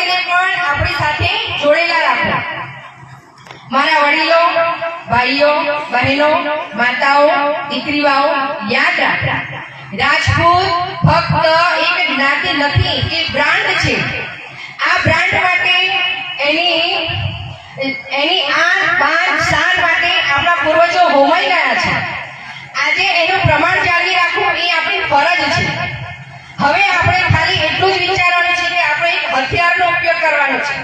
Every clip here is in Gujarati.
સમાજને પણ આપણી સાથે જોડેલા રાખો। મારા વડીલો, ભાઈઓ, બહેનો, માતાઓ, દીકરીઓ, યાદ રાખો, રાજપૂત ફક્ત એક જ્ઞાતિ નથી, એ બ્રાન્ડ છે। આ બ્રાન્ડ માટે એની આન બાન શાન માટે આપણા પૂર્વજો હોમાઈ ગયા છે। આજે એનું પ્રમાણ જાળવી રાખવું એ આપણી ફરજ છે। હવે આપણે ખાલી એટલું જ વિચારવાનું છે કે આપણે એક હથિયારનો ઉપયોગ કરવાનો છે।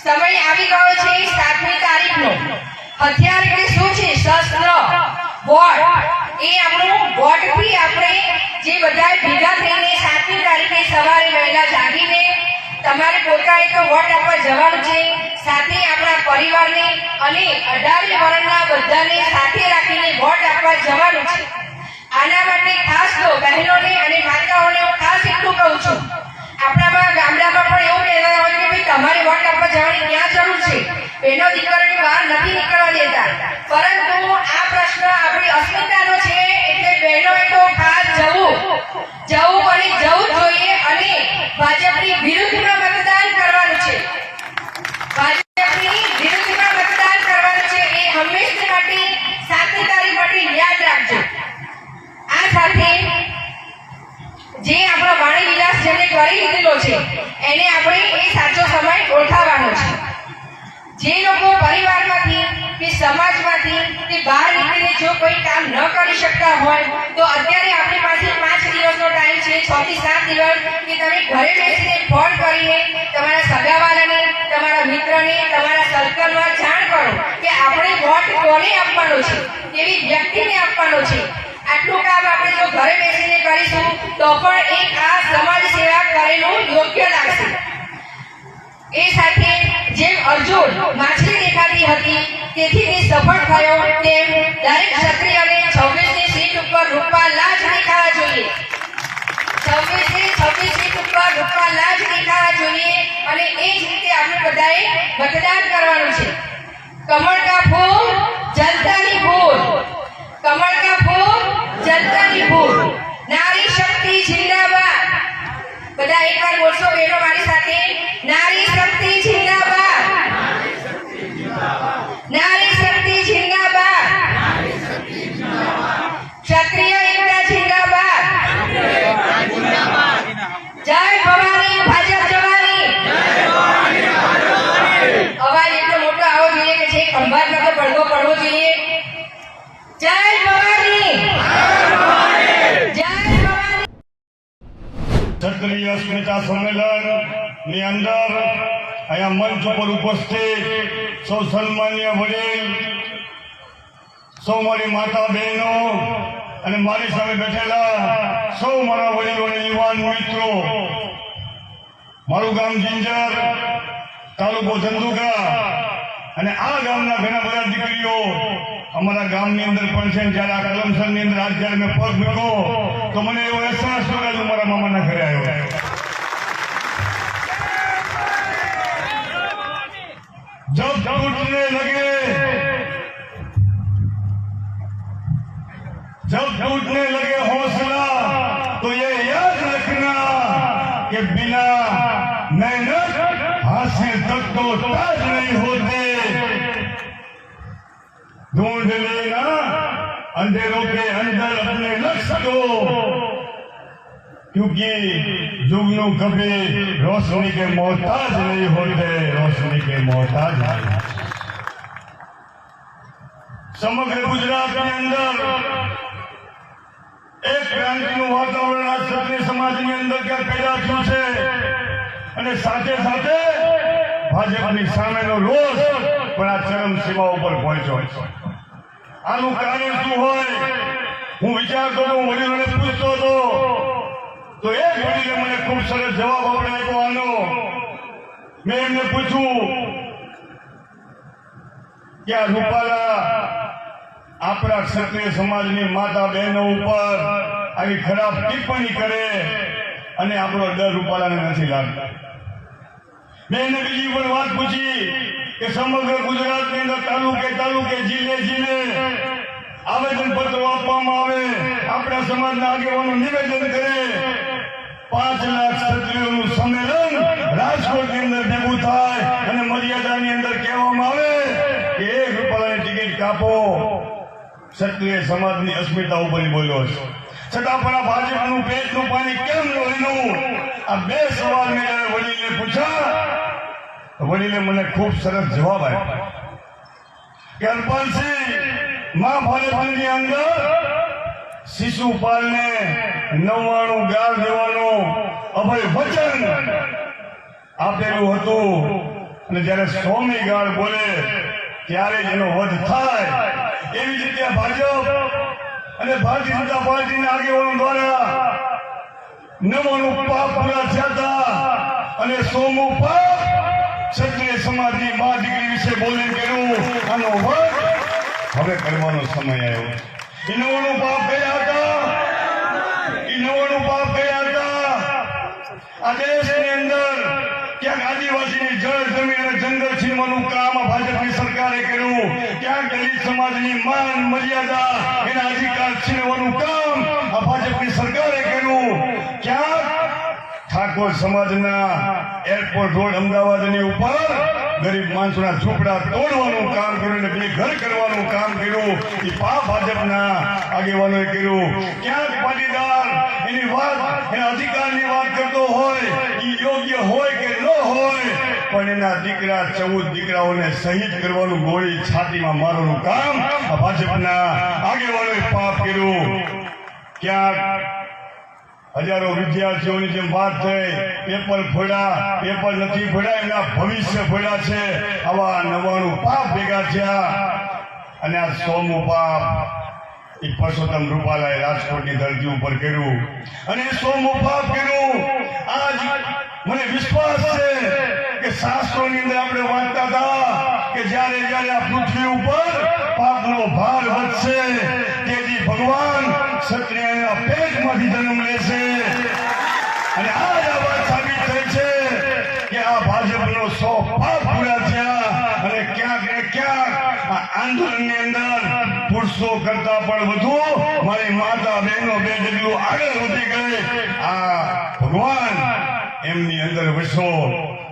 સમય આવી ગયો છે 7મી તારીખનો। હથિયાર એટલે શું છે? શસ્ત્ર, વોટ। એ આપણું વોટથી આપણે જે બધા ભેગા થઈને 7મી તારીખે સવારે વહેલા જાગીને તમારે પોતાએ તો વોટ આપવા જવાનું છે, સાથે આપણા પરિવારને અને 18 વર્ષના બધાને સાથે રાખીને વોટ આપવા જવાનું છે। આના માટે ખાસ તો બહેનોને અને માતાઓને હું ખાસ એટલું કહું છું, આપણામાં ગામડામાં પણ એવું કહેતા હોય કે ભાઈ તમારે વોટ આપવા જવાની ક્યાં જરૂર છે, બહેનો દીકરીઓને બહાર નથી નીકળવા દેતા, પરંતુ આ પ્રશ્ન આપણી અસ્મિતાનો છે, એટલે બહેનોએ તો ખાસ જવું અને જવું જોઈએ અને ભાજપની વિરુદ્ધમાં મતદાન કરવાનું છે। ભાજપની વિરુદ્ધમાં મતદાન કરવાનું છે, એ હંમેશા માટે 7મી તારીખ માટે યાદ રાખજો। આ સાથે જે આપણો વાણી વિલાસ જેને કરી લીધેલો છે એને આપણે એ સાચો સમય ઓળખાવવાનો છે। જે લોકો પરિવારમાંથી કે સમાજમાંથી કે બહાર નીકળીને જો કોઈ કામ ન કરી શકતા હોય તો અત્યારે આપણી પાસે 5 દિવસનો ટાઈમ છે, 6 થી 7 દિવસ, કે તમે ઘરે બેસીને ફોન કરીને તમારા સગાવાલાને, તમારા મિત્રને, તમારા સર્કલમાં જાણ કરો કે આપણે વોટ કોને આપવાનો છે, કેવી વ્યક્તિને આપવાનો છે। આટલું કામ આપણે જો ઘરે બેસીને કરીશું તો પણ એક આ સમાજ સેવા કરેલું યોગ્ય લાગશે। એ સાથે જેમ અર્જુન માછલી દેખાતી હતી તેથી તે સફળ થયો, તેમ દરેક ક્ષત્રિયને 26ની સીટ ઉપર રૂપાલા જ દેખાવા જોઈએ। 26 સીટ ઉપર રૂપાલા જ દેખાવા જોઈએ અને એ જ રીતે આપણે બધાએ મતદાન કરવાનું છે। કમળ કા ફૂલ જનતાની ભૂલ, કમળ કા ફૂલ જનતાની ભૂલ, નારી શક્તિ જિંદાબાદ। બધા એકવાર બોલશો બેનો મારી સાથે, નારી શક્તિ જિંદાબાદ, નારી શક્તિ જિંદાબાદ, ક્ષત્રિય એકતા જિંદાબાદ, જય ભવાની ભાજપ જવાની। અવાજ એટલો મોટો આવવો જોઈએ કે જે ખંભાતમાં તો પડઘો પડવો જોઈએ। જય ભવાની, જય ભવાની। ક્ષત્રિય સ્મિતા સંમેલન ની અંદર અહીંયા મંચ ઉપર ઉપસ્થિત સૌ સન્માનીય વડીલ, સૌ મારી માતા બહેનો અને મારી સામે બેઠેલા સૌ મારા વડીલો અને યુવાન મિત્રો, મારું ગામ જિંજર, તાલુકો ધંધુકા અને આ ગામના ઘણા બધા દીકરીઓ અમારા ગામની અંદર પણ છે। જ્યારે આ કલમસરની અંદર આજ જ્યારે મેં પગ મૂક્યો તો મને એવો અહેસાસ થયો કે હું મારા મામાના ઘરે આવ્યો। जब टूटने लगे, जब टूटने लगे हौसला तो ये याद रखना कि बिना मेहनत हासिल तक तो ताज नहीं होते। ढूंढ लेना अंधेरों के अंदर अपने लक्ष्य को, क्योंकि जुगनू कभी रोशनी के मोहताज नहीं होते, रोशनी के मोहताज नहीं। समग्र गुजरात के अंदर एक क्रांतिનું વાતાવરણ આ ક્ષત્રિય સમાજની અંદર ક્યાં પેદા થયું છે અને સાથે સાથે ભાજપની સામેનો રોષ પણ આ ચરમસીમા ઉપર પહોંચ્યો છે। આનું કારણ શું હોય? હું વિચારતો હતો, વડીલોને પૂછતો હતો તો એક વડીલે મને ખૂબ સરસ જવાબ આપ્યો આનો। મેં એમને પૂછ્યું કે આ રૂપાલા આપણા ક્ષત્રિય સમાજની માતા બહેનો ઉપર આવી ખરાબ ટિપ્પણી કરે અને આપણો ડર રૂપાલાને નથી લાગતો। મેં એને બીજી પણ વાત પૂછી કે સમગ્ર ગુજરાતની અંદર તાલુકે જિલ્લે આવેદન પત્રો આપવામાં આવે, આપણા સમાજના આગેવાનો નિવેદન કરે, 5 લાખ ક્ષત્રિયોનું સંમેલન રાજકોટની અંદર ભેગું છાપો ક્ષત્રિય સમાજની અસ્મિતા ઉપર બોલ્યો છે. છતાં પણ આ ભાજપનું પેટનું પાણી કેમ ન લીધું? આ બે સવાલ મેં જ્યારે વડીલને પૂછ્યા, વડીલે મને ખૂબ સરસ જવાબ આપ્યો કે હરપાલસિંહ, મહાભારતની અંદર શિશુપાલને 99 ગાળ દેવાનું અભય વચન આપેલું હતું, અને જ્યારે 100મી ગાળ બોલે ત્યારે જ એનો વધ થાય. એવી જ રીતે ભાજપ અને ભારતીય જનતા પાર્ટીના આગેવાનો દ્વારા 99 પાપ પૂરા થયા હતા, અને 100મું પાપ ક્ષત્રિય સમાજની મા દીકરી વિશે બોલીને કર્યું. આનો વધ હવે કરવાનો સમય આવ્યો. એ 99 પાપ ગયા હતા, એ 99 પાપ ગયા હતા. આ દેશની અંદર ક્યાંક આદિવાસીની જળ જમીન અને જંગલ છીનવાનું કામ આ ભાજપની સરકારે કર્યું. ક્યાંક દલિત સમાજની માન મર્યાદા એના અધિકાર છીનવાનું કામ આ ભાજપની સરકારે કર્યું. ક્યાંક ઠાકોર સમાજના એરપોર્ટ રોડ અમદાવાદની ઉપર ગરીબ માણસોના ઝૂંપડા તોડવાનું કામ કર્યું અને બેઘર કરવાનું કામ કર્યું. એ પાપ ભાજપના આગેવાનોએ કર્યું. ક્યાંક પાટીદાર એની વાત, એના અધિકારની વાત કરતો હોય, એ યોગ્ય હોય કે ન હોય, પણ એના દીકરા 14 દીકરાઓને શહીદ કરવાનું, ગોળી છાતીમાં મારવાનું કામ આ ભાજપના આગેવાનોએ પાપ કર્યું. ક્યાંક હજારો વિદ્યાર્થીઓની જેમ વાત થઈ, પેપર ફોડ્યા, પેપર નથી ફોડ્યા, એમના ભવિષ્ય ફોડ્યા છે. આવા 99 પાપ ભેગા થયા, અને આ 100મું પાપ એ પરસોત્તમ રૂપાલાએ રાજકોટની ધરતી ઉપર કર્યું, અને 100મું પાપ કર્યું. આજ મને વિશ્વાસ છે કે શાસ્ત્રોની અંદર આપણે વાંચતા હતા કે જ્યારે જ્યારે આ પૃથ્વી ઉપર પાપનો ભાર વધશે, તેથી ભગવાન ક્ષત્રિયના પેટમાંથી જન્મ લેશે. અને આજ આ વાત સાબિત થઈ છે કે આ ભાજપનો 100 પાપ પૂરા થયા. અને ક્યાંક ને ક્યાંક આ આંદોલનની અંદર પુરુષો કરતા પણ વધુ મારી માતા બહેનો 2 ડગલું આગળ વધી ગઈ. આ ભગવાન એમની અંદર વસો,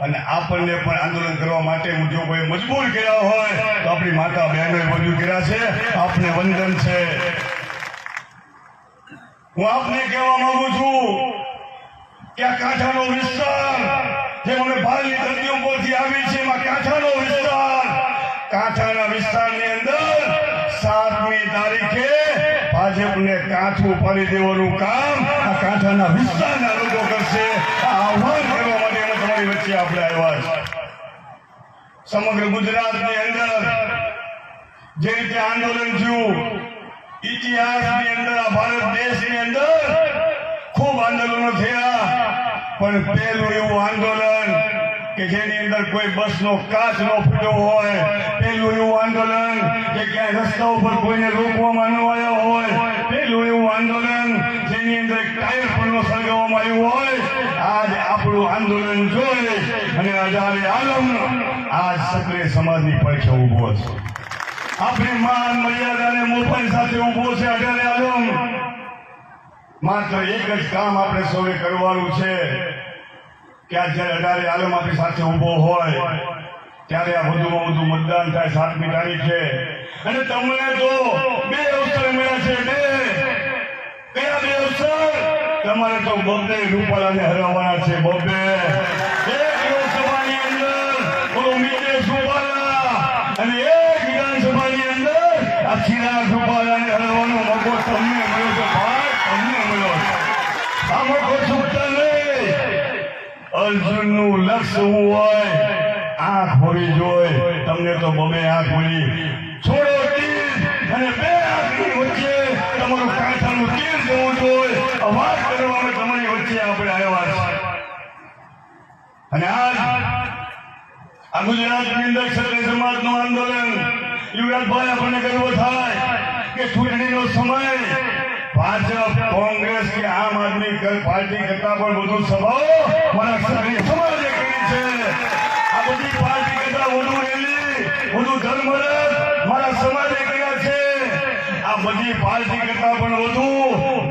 અને આપણને પણ આંદોલન કરવા માટે જો કોઈ મજબૂર કર્યા હોય તો આપણી માતા બહેનોએ મજબૂર કર્યા છે. આપને વંદન છે. હું આપને કહેવા માંગુ છું કે આ કાંઠાનો વિસ્તાર જે મને ભારતની ધરતી ઉપરથી આવી છે, એમાં કાંઠાનો વિસ્તાર, કાંઠાના વિસ્તારની અંદર 7મી તારીખે ભાજપને કાંઠું પાડી દેવાનું કામ આ કાંઠાના વિસ્તારના લોકો કરશે. આ આહ્વાન કરવા માટે અમે તમારી વચ્ચે આપણે આવ્યા છે. સમગ્ર ગુજરાતની અંદર જે રીતે આંદોલન થયું, ઇતિહાસની અંદર આ ભારત દેશની અંદર ખૂબ આંદોલનો થયા, પણ પહેલું એવું આંદોલન કે જેની અંદર કોઈ બસનો કાચ ન ફૂટ્યો હોય, પહેલું એવું આંદોલન કે ક્યાંય રસ્તા ઉપર કોઈને રોકવામાં ન આવ્યા હોય, પહેલું એવું આંદોલન જેની અંદર ટાયર પણ ન સળગાવવામાં આવ્યું હોય. આજ આપણું આંદોલન જોઈ અને અજારે આલમ આજ ક્ષત્રિય સમાજની પડખે ઉભો છે. આપણી માન મર્યાદાને મોફાઈ સાથે ઉભો છે અજારે આલમ. માત્ર એક જ કામ આપણે સૌએ કરવાનું છે કે આ જ્યારે અઢારે આલમ આપણી સાથે ઉભો હોય ત્યારે આ વધુમાં વધુ મતદાન થાય 7મી તારીખે. અને તમને તો 2 અવસર મળ્યા છે. કયા 2 અવસર? તમારે તો બબ્બે રૂપાલાને હરાવવાના છે. બબ્બે એક લોકસભાની અંદર બોલો મિતેશ રૂપાલા, અને એક વિધાનસભાની અંદર આ ચિરાગ રૂપાલાને હરાવવાનો મોકો તમને મળ્યો છે. ભાઈ, તમને મળ્યો છે આ મોકો. છૂટતા નહીં. અર્જુનનું લક્ષ્ય શું હોય? આંખ હોવી જોઈએ. તમને તો બબે આંખ મળી. છોડો તીર અને 2 આંખની વચ્ચે તમારું કાંઠાનું તીર જવું જોઈએ. અવાજ કરવામાં તમારી વચ્ચે આપણે આવ્યા છે. અને આજ આ ગુજરાતની અંદર ક્ષત્રિય સમાજનું આંદોલન, યુવરાજભાઈ, આપણને ગર્વ થાય કે ચૂંટણીનો સમય ભાજપ, કોંગ્રેસ કે આમ આદમી પાર્ટી કરતા પણ વધુ સભાઓ મારા ક્ષત્રિય સમાજે કરી છે. આ બધી પાર્ટી કરતા વધુ રેલી, વધુ ધર્મરથ મારા સમાજે કર્યા છે. આ બધી પાર્ટી કરતા પણ વધુ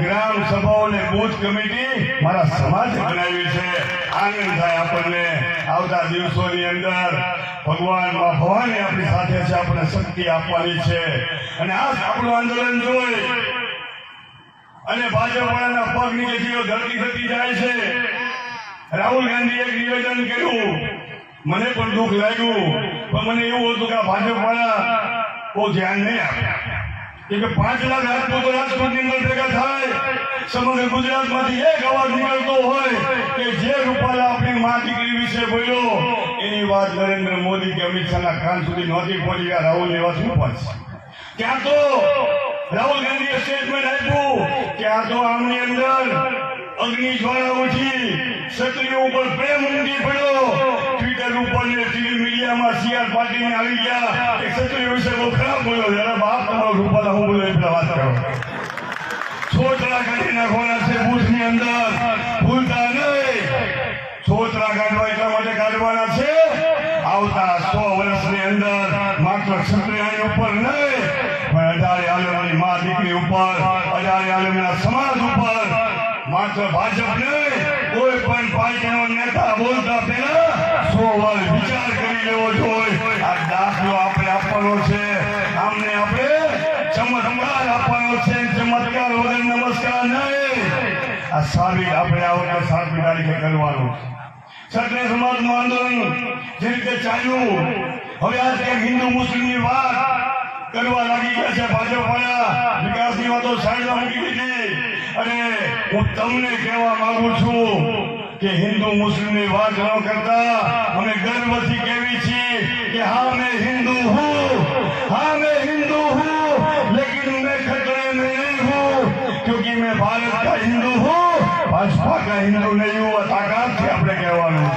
ગ્રામ સભાઓ અને બૂથ કમિટી મારા સમાજ બનાવી છે. આનંદ થાય આપણને. આવતા દિવસોની અંદર ભગવાન ભવાની આપણી સાથે છે, આપણને શક્તિ આપવાની છે. અને આ આપણું આંદોલન જોઈ અને ભાજપવાળાના પગ નીચેથી ધરતી થતી જાય છે. રાહુલ ગાંધીએ એક નિવેદન કર્યું, મને પણ દુઃખ લાગ્યું, પણ મને એવું હતું કે આ ભાજપવાળા બહુ ધ્યાન નહીં આપે. કે 5 લાખ રાજપૂતો રાજકોટની અંદર ભેગા થાય, સમગ્ર ગુજરાતમાંથી એક અવાજ નીકળતો હોય કે જે રૂપાલા આપણી મા દીકરી વિશે બોલ્યો એની વાત નરેન્દ્ર મોદી કે અમિત શાહના કાન સુધી નહોતી પહોંચી. આ રાહુલની વાત શું પહોંચશે? ત્યાં તો રાહુલ ગાંધીએ સ્ટેટમેન્ટ આપ્યું કે આ તો આમની અંદર અગ્નિ જ્વાળા ઉઠી, ક્ષત્રિયો ઉપર પ્રેમ ઉમટી પડ્યો. ટ્વિટર ઉપર ને ટીવી મીડિયામાં સીઆર પાર્ટીને આવી ગયા કે ક્ષત્રિયો વિશે બહુ ખરાબ બોલ્યો. જરા બાપ તમારો રૂપાલા હું બોલ્યો એટલે વાત કરો. છોતરા કાઢી નાખવાના છે બૂથની અંદર, ભૂલતા નહીં. છોતરા કાઢવા એટલા માટે કાઢવાના છે આવતા 100 વર્ષની અંદર માત્ર ક્ષત્રિયોની ઉપર નહીં પણ અઢારે આલમની મા દીકરી ઉપર, અઢારે આલમના સમાજ ઉપર, માત્ર ભાજપ નહીં કોઈ પણ પાર્ટીનો નેતા બોલતા પહેલા 100 વાર વિચાર કરી લેવો જોઈએ. આ દાખલો આપણે આપવાનો છે, આમને આપણે ચમત્કાર આપવાનો છે, ચમત્કાર વગર નમસ્કાર નહીં. આ સાબિત આપણે આ વખતે 7મી તારીખે કરવાનું છે. ક્ષત્રિય સમાજનું આંદોલન જે રીતે ચાલ્યું, હવે આજ કંઈક હિન્દુ મુસ્લિમની વાત કરવા લાગી ગયા છે ભાજપવાળા. વિકાસની વાતો સાઈડમાં મૂકી દીધી. અને હું તમને કહેવા માંગુ છું કે હિન્દુ મુસ્લિમની વાત ન કરતા અમે ગર્વથી કહેવી છીએ કે હા મેં હિન્દુ હું, हाँ मैं हिंदू हूँ, लेकिन मैं खतरे में नहीं हूँ, क्योंकि मैं भारत का हिंदू हूँ, भाजपा का हिंदू नहीं हूँ. ताकत से આપણે કહેવાનું.